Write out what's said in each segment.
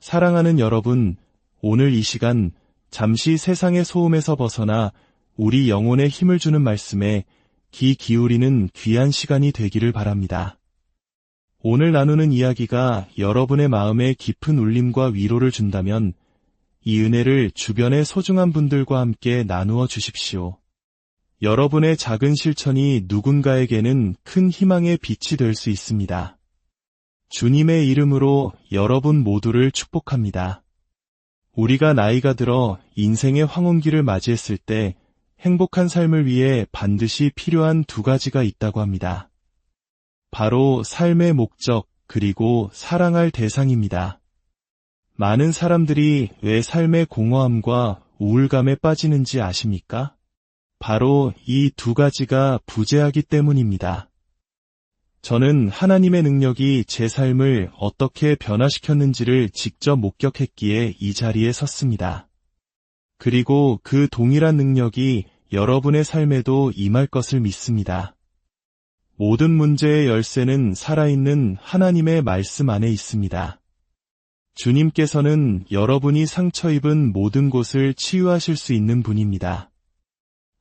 사랑하는 여러분, 오늘 이 시간 잠시 세상의 소음에서 벗어나 우리 영혼에 힘을 주는 말씀에 귀 기울이는 귀한 시간이 되기를 바랍니다. 오늘 나누는 이야기가 여러분의 마음에 깊은 울림과 위로를 준다면 이 은혜를 주변의 소중한 분들과 함께 나누어 주십시오. 여러분의 작은 실천이 누군가에게는 큰 희망의 빛이 될 수 있습니다. 주님의 이름으로 여러분 모두를 축복합니다. 우리가 나이가 들어 인생의 황혼기를 맞이했을 때 행복한 삶을 위해 반드시 필요한 두 가지가 있다고 합니다. 바로 삶의 목적 그리고 사랑할 대상입니다. 많은 사람들이 왜 삶의 공허함과 우울감에 빠지는지 아십니까? 바로 이 두 가지가 부재하기 때문입니다. 저는 하나님의 능력이 제 삶을 어떻게 변화시켰는지를 직접 목격했기에 이 자리에 섰습니다. 그리고 그 동일한 능력이 여러분의 삶에도 임할 것을 믿습니다. 모든 문제의 열쇠는 살아있는 하나님의 말씀 안에 있습니다. 주님께서는 여러분이 상처 입은 모든 곳을 치유하실 수 있는 분입니다.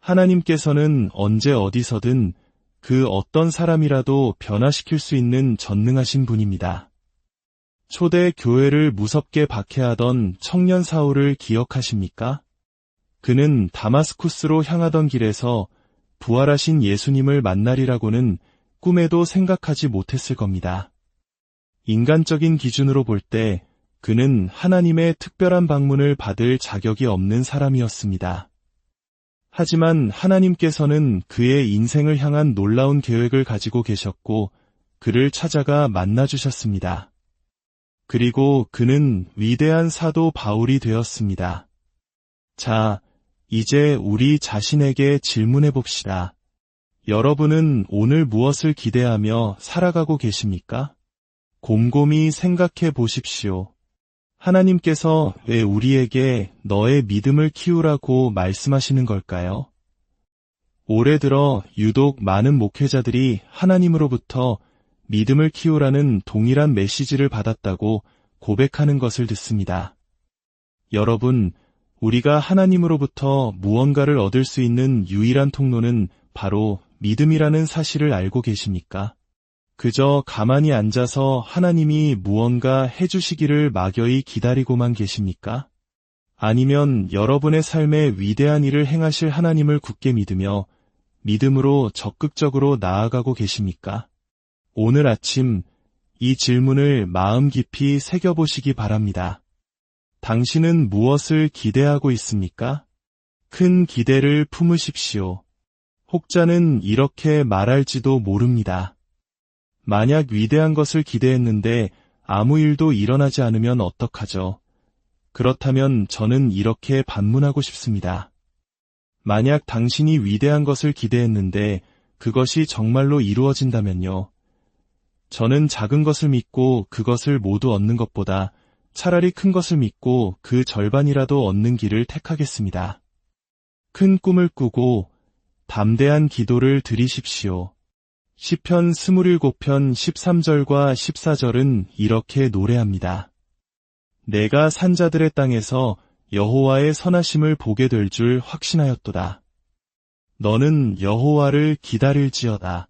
하나님께서는 언제 어디서든 그 어떤 사람이라도 변화시킬 수 있는 전능하신 분입니다. 초대 교회를 무섭게 박해하던 청년 사울을 기억하십니까? 그는 다마스쿠스로 향하던 길에서 부활하신 예수님을 만나리라고는 꿈에도 생각하지 못했을 겁니다. 인간적인 기준으로 볼 때 그는 하나님의 특별한 방문을 받을 자격이 없는 사람이었습니다. 하지만 하나님께서는 그의 인생을 향한 놀라운 계획을 가지고 계셨고 그를 찾아가 만나주셨습니다. 그리고 그는 위대한 사도 바울이 되었습니다. 자, 이제 우리 자신에게 질문해 봅시다. 여러분은 오늘 무엇을 기대하며 살아가고 계십니까? 곰곰이 생각해 보십시오. 하나님께서 왜 우리에게 너의 믿음을 키우라고 말씀하시는 걸까요? 올해 들어 유독 많은 목회자들이 하나님으로부터 믿음을 키우라는 동일한 메시지를 받았다고 고백하는 것을 듣습니다. 여러분, 우리가 하나님으로부터 무언가를 얻을 수 있는 유일한 통로는 바로 믿음이라는 사실을 알고 계십니까? 그저 가만히 앉아서 하나님이 무언가 해주시기를 막연히 기다리고만 계십니까? 아니면 여러분의 삶에 위대한 일을 행하실 하나님을 굳게 믿으며 믿음으로 적극적으로 나아가고 계십니까? 오늘 아침 이 질문을 마음 깊이 새겨보시기 바랍니다. 당신은 무엇을 기대하고 있습니까? 큰 기대를 품으십시오. 혹자는 이렇게 말할지도 모릅니다. 만약 위대한 것을 기대했는데 아무 일도 일어나지 않으면 어떡하죠? 그렇다면 저는 이렇게 반문하고 싶습니다. 만약 당신이 위대한 것을 기대했는데 그것이 정말로 이루어진다면요. 저는 작은 것을 믿고 그것을 모두 얻는 것보다 차라리 큰 것을 믿고 그 절반이라도 얻는 길을 택하겠습니다. 큰 꿈을 꾸고 담대한 기도를 드리십시오. 시편 27편 13절과 14절은 이렇게 노래합니다. 내가 산자들의 땅에서 여호와의 선하심을 보게 될 줄 확신하였도다. 너는 여호와를 기다릴지어다.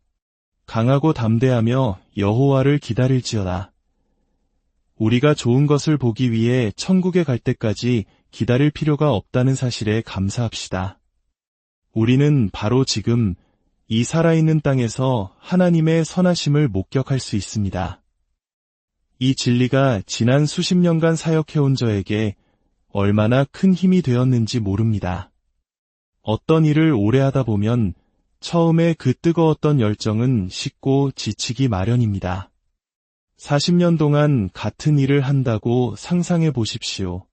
강하고 담대하며 여호와를 기다릴지어다. 우리가 좋은 것을 보기 위해 천국에 갈 때까지 기다릴 필요가 없다는 사실에 감사합시다. 우리는 바로 지금 이 살아있는 땅에서 하나님의 선하심을 목격할 수 있습니다. 이 진리가 지난 수십 년간 사역해온 저에게 얼마나 큰 힘이 되었는지 모릅니다. 어떤 일을 오래 하다 보면 처음에 그 뜨거웠던 열정은 식고 지치기 마련입니다. 40년 동안 같은 일을 한다고 상상해 보십시오.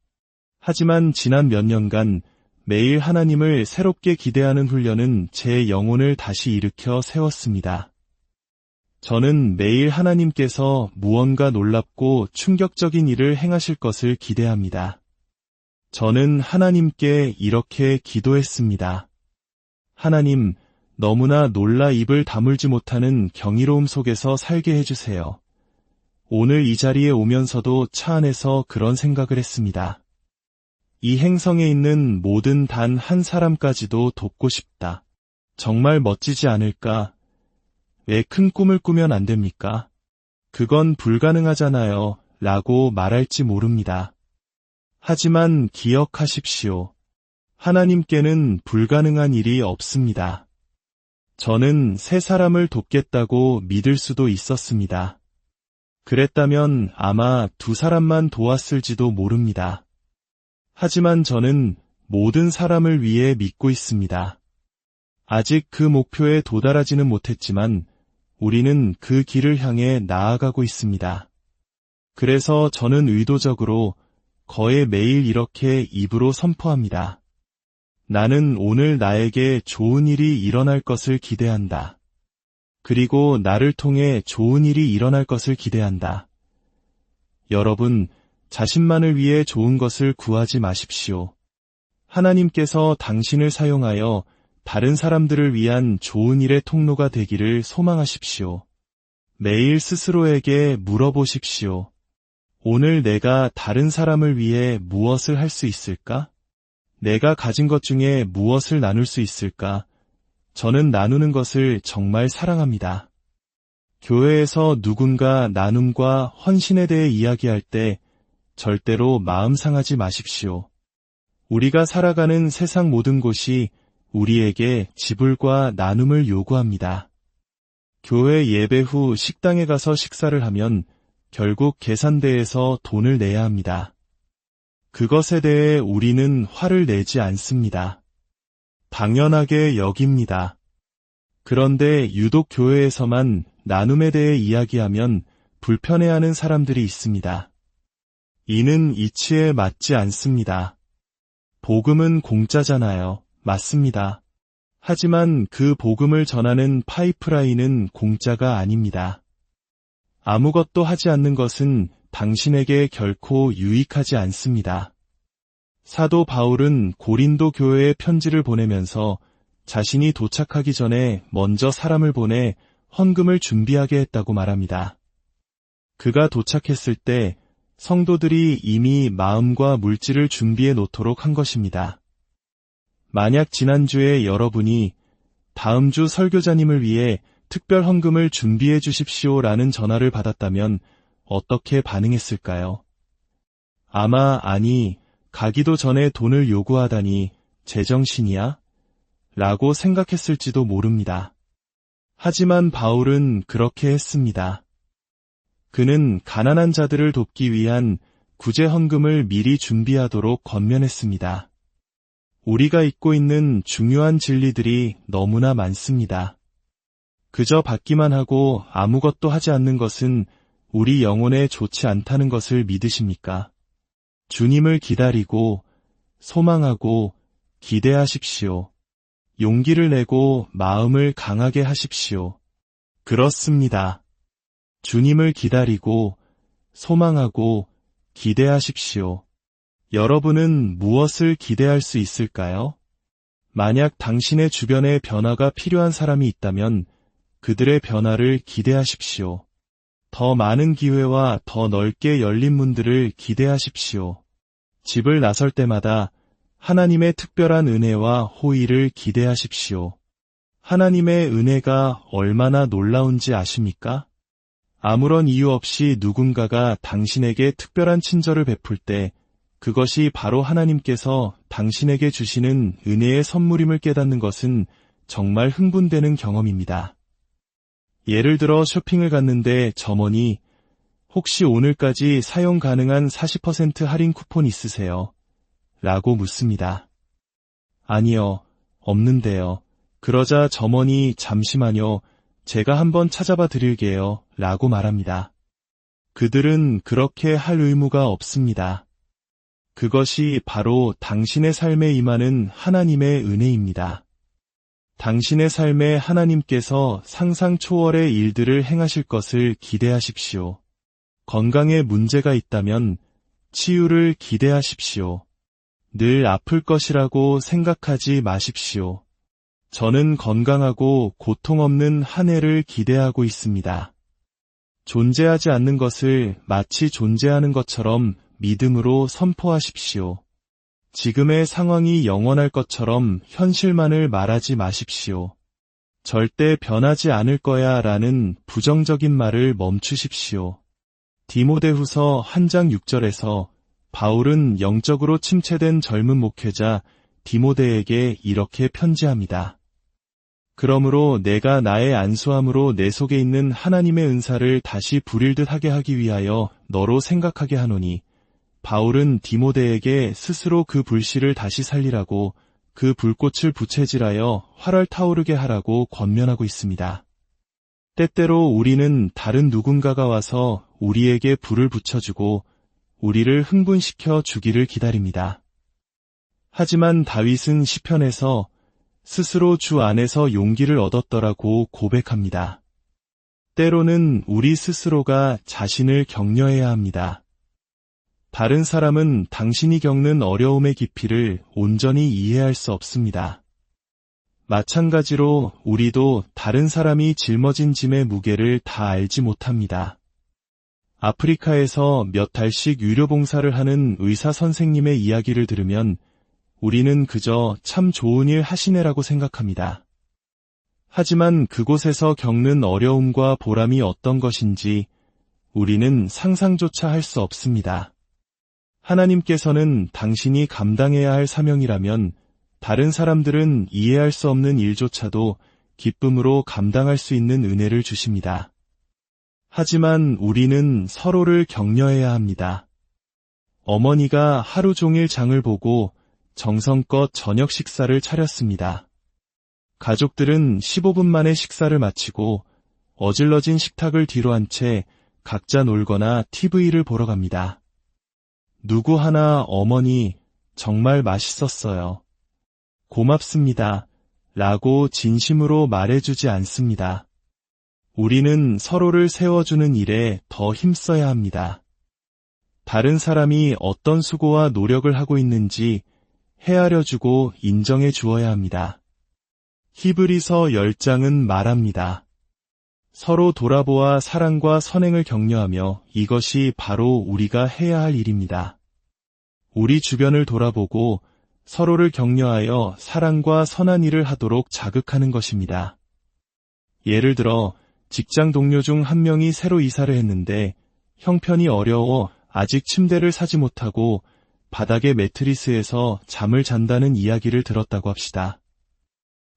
하지만 지난 몇 년간 매일 하나님을 새롭게 기대하는 훈련은 제 영혼을 다시 일으켜 세웠습니다. 저는 매일 하나님께서 무언가 놀랍고 충격적인 일을 행하실 것을 기대합니다. 저는 하나님께 이렇게 기도했습니다. 하나님, 너무나 놀라 입을 다물지 못하는 경이로움 속에서 살게 해주세요. 오늘 이 자리에 오면서도 차 안에서 그런 생각을 했습니다. 이 행성에 있는 모든 단 한 사람까지도 돕고 싶다. 정말 멋지지 않을까? 왜 큰 꿈을 꾸면 안 됩니까? 그건 불가능하잖아요. 라고 말할지 모릅니다. 하지만 기억하십시오. 하나님께는 불가능한 일이 없습니다. 저는 세 사람을 돕겠다고 믿을 수도 있었습니다. 그랬다면 아마 두 사람만 도왔을지도 모릅니다. 하지만 저는 모든 사람을 위해 믿고 있습니다. 아직 그 목표에 도달하지는 못했지만 우리는 그 길을 향해 나아가고 있습니다. 그래서 저는 의도적으로 거의 매일 이렇게 입으로 선포합니다. 나는 오늘 나에게 좋은 일이 일어날 것을 기대한다. 그리고 나를 통해 좋은 일이 일어날 것을 기대한다. 여러분, 자신만을 위해 좋은 것을 구하지 마십시오. 하나님께서 당신을 사용하여 다른 사람들을 위한 좋은 일의 통로가 되기를 소망하십시오. 매일 스스로에게 물어보십시오. 오늘 내가 다른 사람을 위해 무엇을 할 수 있을까? 내가 가진 것 중에 무엇을 나눌 수 있을까? 저는 나누는 것을 정말 사랑합니다. 교회에서 누군가 나눔과 헌신에 대해 이야기할 때 절대로 마음 상하지 마십시오. 우리가 살아가는 세상 모든 곳이 우리에게 지불과 나눔을 요구합니다. 교회 예배 후 식당에 가서 식사를 하면 결국 계산대에서 돈을 내야 합니다. 그것에 대해 우리는 화를 내지 않습니다. 당연하게 여깁니다. 그런데 유독 교회에서만 나눔에 대해 이야기하면 불편해하는 사람들이 있습니다. 이는 이치에 맞지 않습니다. 복음은 공짜잖아요. 맞습니다. 하지만 그 복음을 전하는 파이프라인은 공짜가 아닙니다. 아무것도 하지 않는 것은 당신에게 결코 유익하지 않습니다. 사도 바울은 고린도 교회에 편지를 보내면서 자신이 도착하기 전에 먼저 사람을 보내 헌금을 준비하게 했다고 말합니다. 그가 도착했을 때 성도들이 이미 마음과 물질을 준비해 놓도록 한 것입니다. 만약 지난주에 여러분이 다음 주 설교자님을 위해 특별 헌금을 준비해 주십시오라는 전화를 받았다면 어떻게 반응했을까요? 아마 아니, 가기도 전에 돈을 요구하다니 제정신이야? 라고 생각했을지도 모릅니다. 하지만 바울은 그렇게 했습니다. 그는 가난한 자들을 돕기 위한 구제 헌금을 미리 준비하도록 권면했습니다. 우리가 잊고 있는 중요한 진리들이 너무나 많습니다. 그저 받기만 하고 아무것도 하지 않는 것은 우리 영혼에 좋지 않다는 것을 믿으십니까? 주님을 기다리고 소망하고 기대하십시오. 용기를 내고 마음을 강하게 하십시오. 그렇습니다. 주님을 기다리고 소망하고 기대하십시오. 여러분은 무엇을 기대할 수 있을까요? 만약 당신의 주변에 변화가 필요한 사람이 있다면 그들의 변화를 기대하십시오. 더 많은 기회와 더 넓게 열린 문들을 기대하십시오. 집을 나설 때마다 하나님의 특별한 은혜와 호의를 기대하십시오. 하나님의 은혜가 얼마나 놀라운지 아십니까? 아무런 이유 없이 누군가가 당신에게 특별한 친절을 베풀 때 그것이 바로 하나님께서 당신에게 주시는 은혜의 선물임을 깨닫는 것은 정말 흥분되는 경험입니다. 예를 들어 쇼핑을 갔는데 점원이 혹시 오늘까지 사용 가능한 40% 할인 쿠폰 있으세요? 라고 묻습니다. 아니요, 없는데요. 그러자 점원이 잠시만요, 제가 한번 찾아봐 드릴게요. 라고 말합니다. 그들은 그렇게 할 의무가 없습니다. 그것이 바로 당신의 삶에 임하는 하나님의 은혜입니다. 당신의 삶에 하나님께서 상상 초월의 일들을 행하실 것을 기대하십시오. 건강에 문제가 있다면 치유를 기대하십시오. 늘 아플 것이라고 생각하지 마십시오. 저는 건강하고 고통 없는 한 해를 기대하고 있습니다. 존재하지 않는 것을 마치 존재하는 것처럼 믿음으로 선포하십시오. 지금의 상황이 영원할 것처럼 현실만을 말하지 마십시오. 절대 변하지 않을 거야 라는 부정적인 말을 멈추십시오. 디모데후서 1장 6절에서 바울은 영적으로 침체된 젊은 목회자 디모데에게 이렇게 편지합니다. 그러므로 내가 나의 안수함으로 내 속에 있는 하나님의 은사를 다시 부릴 듯 하게 하기 위하여 너로 생각하게 하노니, 바울은 디모데에게 스스로 그 불씨를 다시 살리라고, 그 불꽃을 부채질하여 활활 타오르게 하라고 권면하고 있습니다. 때때로 우리는 다른 누군가가 와서 우리에게 불을 붙여주고 우리를 흥분시켜 주기를 기다립니다. 하지만 다윗은 시편에서 스스로 주 안에서 용기를 얻었더라고 고백합니다. 때로는 우리 스스로가 자신을 격려해야 합니다. 다른 사람은 당신이 겪는 어려움의 깊이를 온전히 이해할 수 없습니다. 마찬가지로 우리도 다른 사람이 짊어진 짐의 무게를 다 알지 못합니다. 아프리카에서 몇 달씩 유료 봉사를 하는 의사 선생님의 이야기를 들으면 우리는 그저 참 좋은 일 하시네라고 생각합니다. 하지만 그곳에서 겪는 어려움과 보람이 어떤 것인지 우리는 상상조차 할 수 없습니다. 하나님께서는 당신이 감당해야 할 사명이라면 다른 사람들은 이해할 수 없는 일조차도 기쁨으로 감당할 수 있는 은혜를 주십니다. 하지만 우리는 서로를 격려해야 합니다. 어머니가 하루 종일 장을 보고 정성껏 저녁 식사를 차렸습니다. 가족들은 15분 만에 식사를 마치고 어질러진 식탁을 뒤로 한 채 각자 놀거나 TV를 보러 갑니다. 누구 하나 어머니 정말 맛있었어요. 고맙습니다. 라고 진심으로 말해주지 않습니다. 우리는 서로를 세워주는 일에 더 힘써야 합니다. 다른 사람이 어떤 수고와 노력을 하고 있는지 헤아려주고 인정해 주어야 합니다. 히브리서 10장은 말합니다. 서로 돌아보아 사랑과 선행을 격려하며 이것이 바로 우리가 해야 할 일입니다. 우리 주변을 돌아보고 서로를 격려하여 사랑과 선한 일을 하도록 자극하는 것입니다. 예를 들어 직장 동료 중 한 명이 새로 이사를 했는데 형편이 어려워 아직 침대를 사지 못하고 바닥의 매트리스에서 잠을 잔다는 이야기를 들었다고 합시다.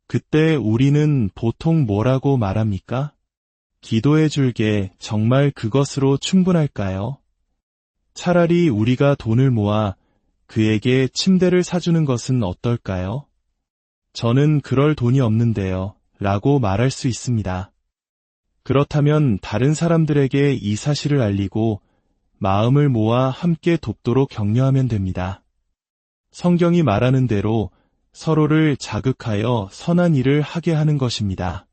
그때 우리는 보통 뭐라고 말합니까? 기도해 줄게 정말 그것으로 충분할까요? 차라리 우리가 돈을 모아 그에게 침대를 사주는 것은 어떨까요? 저는 그럴 돈이 없는데요. 라고 말할 수 있습니다. 그렇다면 다른 사람들에게 이 사실을 알리고 마음을 모아 함께 돕도록 격려하면 됩니다. 성경이 말하는 대로 서로를 자극하여 선한 일을 하게 하는 것입니다.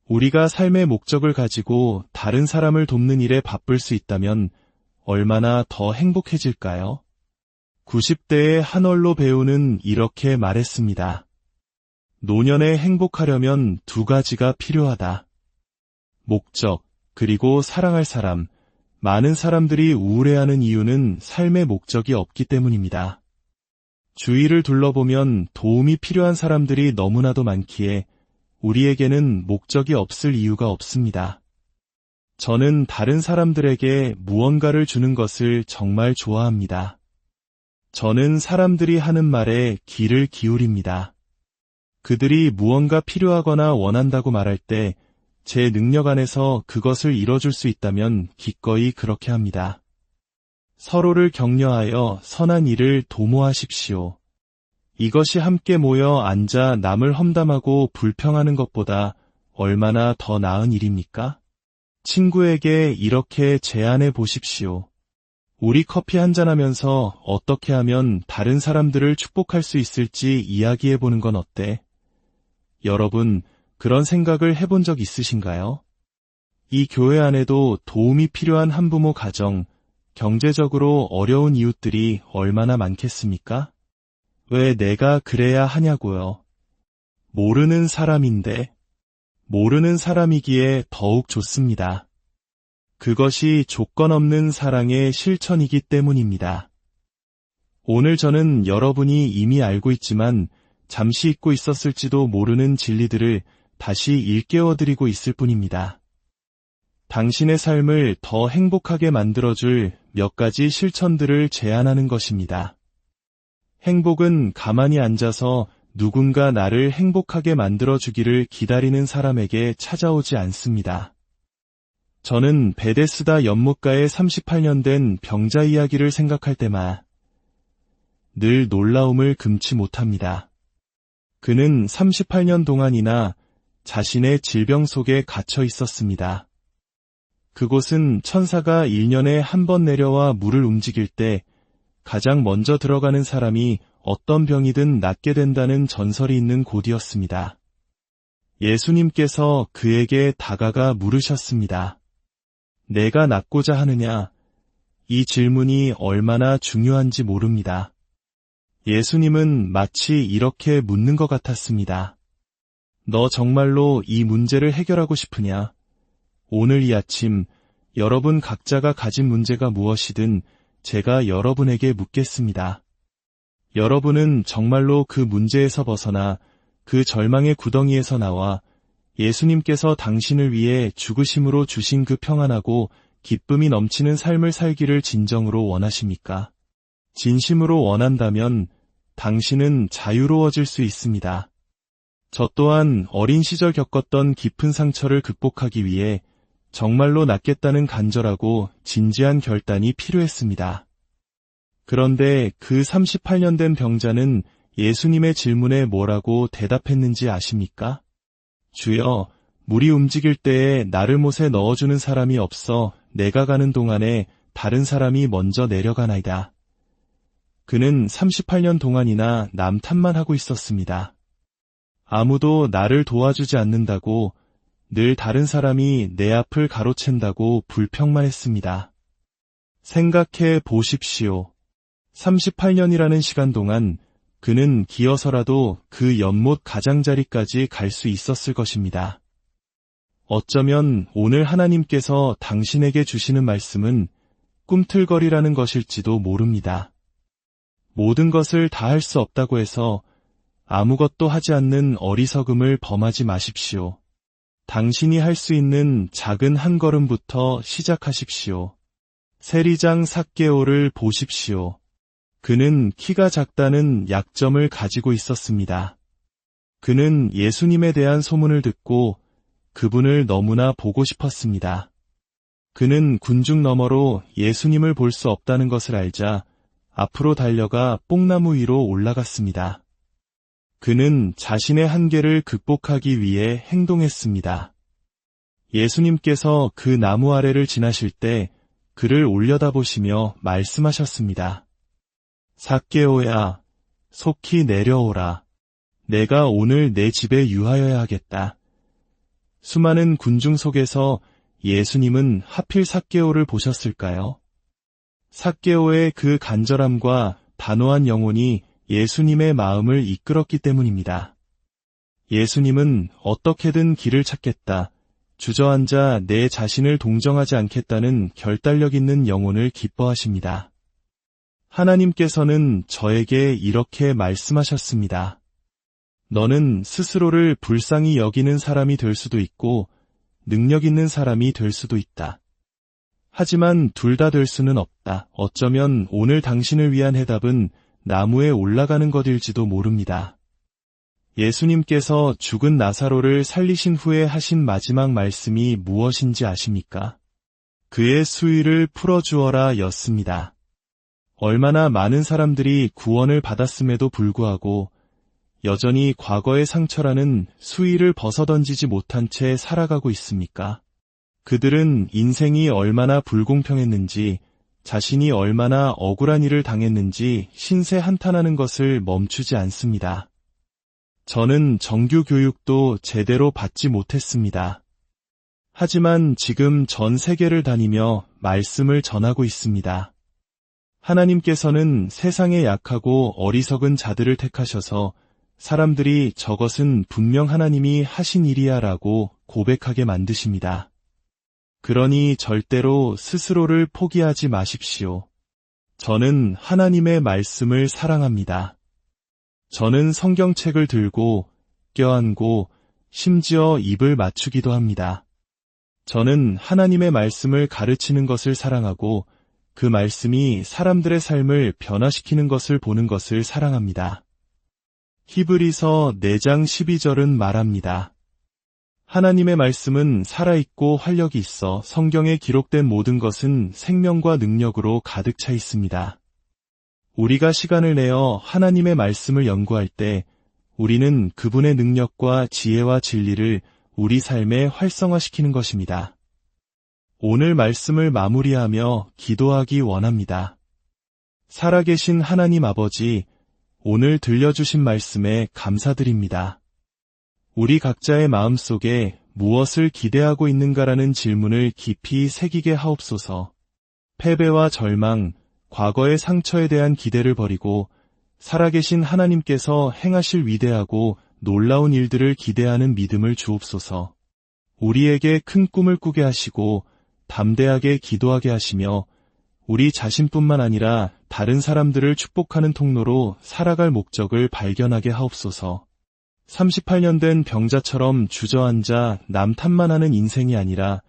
우리가 삶의 목적을 가지고 다른 사람을 돕는 일에 바쁠 수 있다면 얼마나 더 행복해질까요? 90대의 한얼로 배우는 이렇게 말했습니다. 노년에 행복하려면 두 가지가 필요하다. 목적, 그리고 사랑할 사람. 많은 사람들이 우울해하는 이유는 삶의 목적이 없기 때문입니다. 주위를 둘러보면 도움이 필요한 사람들이 너무나도 많기에 우리에게는 목적이 없을 이유가 없습니다. 저는 다른 사람들에게 무언가를 주는 것을 정말 좋아합니다. 저는 사람들이 하는 말에 귀를 기울입니다. 그들이 무언가 필요하거나 원한다고 말할 때 제 능력 안에서 그것을 이뤄줄 수 있다면 기꺼이 그렇게 합니다. 서로를 격려하여 선한 일을 도모하십시오. 이것이 함께 모여 앉아 남을 험담하고 불평하는 것보다 얼마나 더 나은 일입니까? 친구에게 이렇게 제안해 보십시오. 우리 커피 한잔하면서 어떻게 하면 다른 사람들을 축복할 수 있을지 이야기해 보는 건 어때? 여러분, 그런 생각을 해본 적 있으신가요? 이 교회 안에도 도움이 필요한 한부모 가정, 경제적으로 어려운 이웃들이 얼마나 많겠습니까? 왜 내가 그래야 하냐고요? 모르는 사람인데, 모르는 사람이기에 더욱 좋습니다. 그것이 조건 없는 사랑의 실천이기 때문입니다. 오늘 저는 여러분이 이미 알고 있지만 잠시 잊고 있었을지도 모르는 진리들을 다시 일깨워드리고 있을 뿐입니다. 당신의 삶을 더 행복하게 만들어줄 몇 가지 실천들을 제안하는 것입니다. 행복은 가만히 앉아서 누군가 나를 행복하게 만들어주기를 기다리는 사람에게 찾아오지 않습니다. 저는 베데스다 연못가에 38년 된 병자 이야기를 생각할 때마다 늘 놀라움을 금치 못합니다. 그는 38년 동안이나 자신의 질병 속에 갇혀 있었습니다. 그곳은 천사가 1년에 한 번 내려와 물을 움직일 때 가장 먼저 들어가는 사람이 어떤 병이든 낫게 된다는 전설이 있는 곳이었습니다. 예수님께서 그에게 다가가 물으셨습니다. 내가 낫고자 하느냐? 이 질문이 얼마나 중요한지 모릅니다. 예수님은 마치 이렇게 묻는 것 같았습니다. 너 정말로 이 문제를 해결하고 싶으냐? 오늘 이 아침 여러분 각자가 가진 문제가 무엇이든 제가 여러분에게 묻겠습니다. 여러분은 정말로 그 문제에서 벗어나 그 절망의 구덩이에서 나와 예수님께서 당신을 위해 죽으심으로 주신 그 평안하고 기쁨이 넘치는 삶을 살기를 진정으로 원하십니까? 진심으로 원한다면 당신은 자유로워질 수 있습니다. 저 또한 어린 시절 겪었던 깊은 상처를 극복하기 위해 정말로 낫겠다는 간절하고 진지한 결단이 필요했습니다. 그런데 그 38년 된 병자는 예수님의 질문에 뭐라고 대답했는지 아십니까? 주여, 물이 움직일 때에 나를 못에 넣어주는 사람이 없어 내가 가는 동안에 다른 사람이 먼저 내려가나이다. 그는 38년 동안이나 남 탓만 하고 있었습니다. 아무도 나를 도와주지 않는다고, 늘 다른 사람이 내 앞을 가로챈다고 불평만 했습니다. 생각해 보십시오. 38년이라는 시간 동안 그는 기어서라도 그 연못 가장자리까지 갈 수 있었을 것입니다. 어쩌면 오늘 하나님께서 당신에게 주시는 말씀은 꿈틀거리라는 것일지도 모릅니다. 모든 것을 다 할 수 없다고 해서 아무것도 하지 않는 어리석음을 범하지 마십시오. 당신이 할 수 있는 작은 한 걸음부터 시작하십시오. 세리장 삭개오를 보십시오. 그는 키가 작다는 약점을 가지고 있었습니다. 그는 예수님에 대한 소문을 듣고 그분을 너무나 보고 싶었습니다. 그는 군중 너머로 예수님을 볼 수 없다는 것을 알자 앞으로 달려가 뽕나무 위로 올라갔습니다. 그는 자신의 한계를 극복하기 위해 행동했습니다. 예수님께서 그 나무 아래를 지나실 때 그를 올려다보시며 말씀하셨습니다. 삭개오야, 속히 내려오라. 내가 오늘 내 집에 유하여야 하겠다. 수많은 군중 속에서 예수님은 하필 삭개오를 보셨을까요? 삭개오의 그 간절함과 단호한 영혼이 예수님의 마음을 이끌었기 때문입니다. 예수님은 어떻게든 길을 찾겠다, 주저앉아 내 자신을 동정하지 않겠다는 결단력 있는 영혼을 기뻐하십니다. 하나님께서는 저에게 이렇게 말씀하셨습니다. 너는 스스로를 불쌍히 여기는 사람이 될 수도 있고 능력 있는 사람이 될 수도 있다. 하지만 둘 다 될 수는 없다. 어쩌면 오늘 당신을 위한 해답은 나무에 올라가는 것일지도 모릅니다. 예수님께서 죽은 나사로를 살리신 후에 하신 마지막 말씀이 무엇인지 아십니까? 그의 수위를 풀어주어라 였습니다. 얼마나 많은 사람들이 구원을 받았음에도 불구하고 여전히 과거의 상처라는 수위를 벗어던지지 못한 채 살아가고 있습니까? 그들은 인생이 얼마나 불공평했는지, 자신이 얼마나 억울한 일을 당했는지 신세 한탄하는 것을 멈추지 않습니다. 저는 정규 교육도 제대로 받지 못했습니다. 하지만 지금 전 세계를 다니며 말씀을 전하고 있습니다. 하나님께서는 세상에 약하고 어리석은 자들을 택하셔서 사람들이 저것은 분명 하나님이 하신 일이야 라고 고백하게 만드십니다. 그러니 절대로 스스로를 포기하지 마십시오. 저는 하나님의 말씀을 사랑합니다. 저는 성경책을 들고 껴안고 심지어 입을 맞추기도 합니다. 저는 하나님의 말씀을 가르치는 것을 사랑하고 그 말씀이 사람들의 삶을 변화시키는 것을 보는 것을 사랑합니다. 히브리서 4장 12절은 말합니다. 하나님의 말씀은 살아있고 활력이 있어 성경에 기록된 모든 것은 생명과 능력으로 가득 차 있습니다. 우리가 시간을 내어 하나님의 말씀을 연구할 때 우리는 그분의 능력과 지혜와 진리를 우리 삶에 활성화시키는 것입니다. 오늘 말씀을 마무리하며 기도하기 원합니다. 살아계신 하나님 아버지, 오늘 들려주신 말씀에 감사드립니다. 우리 각자의 마음속에 무엇을 기대하고 있는가라는 질문을 깊이 새기게 하옵소서. 패배와 절망, 과거의 상처에 대한 기대를 버리고 살아계신 하나님께서 행하실 위대하고 놀라운 일들을 기대하는 믿음을 주옵소서. 우리에게 큰 꿈을 꾸게 하시고 담대하게 기도하게 하시며 우리 자신뿐만 아니라 다른 사람들을 축복하는 통로로 살아갈 목적을 발견하게 하옵소서. 38년 된 병자처럼 주저앉아 남 탓만하는 인생이 아니라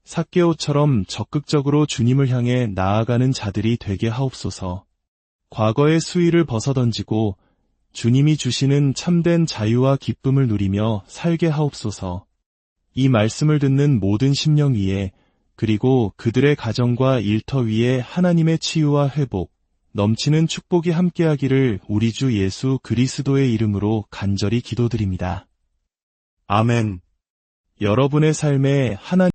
삭개오처럼 적극적으로 주님을 향해 나아가는 자들이 되게 하옵소서. 과거의 수위를 벗어던지고 주님이 주시는 참된 자유와 기쁨을 누리며 살게 하옵소서. 이 말씀을 듣는 모든 심령 위에 그리고 그들의 가정과 일터 위에 하나님의 치유와 회복, 넘치는 축복이 함께하기를 우리 주 예수 그리스도의 이름으로 간절히 기도드립니다. 아멘. 여러분의 삶에 하나님